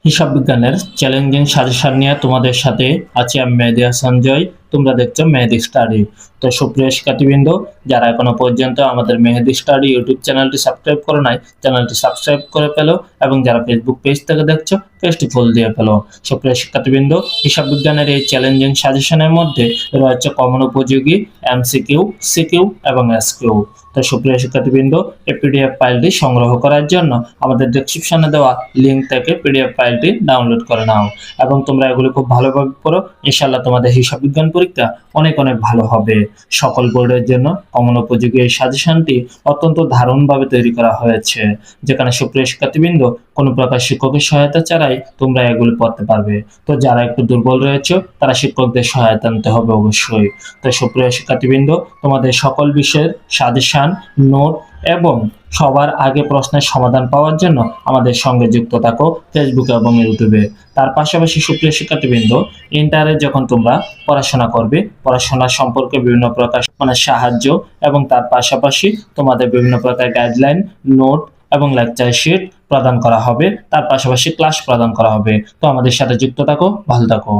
হিসাব বিজ্ঞানের challenging suggestion নিয়ে তোমাদের সাথে আছি আমি মেহেদী হাসান জয়। তোমরা দেখছো মেহেদী স্টাডি। তো সুপ্রিয় শিক্ষার্থীবৃন্দ, যারা এখনো পর্যন্ত আমাদের মেহেদী স্টাডি ইউটিউব চ্যানেলটি সাবস্ক্রাইব করো নাই, চ্যানেলটি সাবস্ক্রাইব করে ফেলো, এবং যারা ফেসবুক পেজ থেকে দেখছো পেজটি ফলো দিয়ে ফেলো। সুপ্রিয় শিক্ষার্থীবৃন্দ, হিসাব বিজ্ঞানের এই চ্যালেঞ্জিং সাজেশনের মধ্যে রয়েছে কমন উপযোগী, এমসিকিউ, সিকিউ এবং এসকিউ। তো সুপ্রিয় শিক্ষার্থীবৃন্দ, এই পিডিএফ ফাইলটি সংগ্রহ করার জন্য আমাদের ডেসক্রিপশনে দেওয়া লিংক থেকে পিডিএফ ফাইলটি ডাউনলোড করে নাও এবং তোমরা এগুলো খুব ভালোভাবে পড়ো। ইনশাআল্লাহ তোমাদের হিসাব বিজ্ঞান পরীক্ষা অনেক অনেক ভালো হবে। সকল বোর্ডের জন্য কমন উপযোগী এই সাজেশনটি অত্যন্ত দারুণভাবে তৈরি করা হয়েছে, যেখানে সুপ্রিয় শিক্ষার্থীবৃন্দ কোনো প্রকার শিক্ষকের সহায়তা ছাড়াই তোমরা এগুলো পড়তে পারবে। তো যারা একটু দুর্বল রয়েছে তারা শিক্ষকদের সহায়তা নিতে হবে অবশ্যই। তো সুপ্রিয় শিক্ষার্থীবৃন্দ, তোমাদের সকল বিষয়ের সাজেশন, নোট এবং সবার আগে প্রশ্নের সমাধান পাওয়ার জন্য আমাদের সঙ্গে যুক্ত থাকো ফেসবুকে এবং ইউটিউবে। তার পাশাপাশি সুপ্রিয় শিক্ষার্থীবৃন্দ, ইন্টারে যখন তোমরা পড়াশোনা করবে, পড়াশোনা সম্পর্কে বিভিন্ন প্রকার সাহায্য এবং তার পাশাপাশি তোমাদের বিভিন্ন প্রকার গাইডলাইন, নোট এবং লেকচার শিট প্রদান করা হবে। তার পাশাপাশি ক্লাস প্রদান করা হবে। তো আমাদের সাথে যুক্ত থাকো, ভালো থাকো।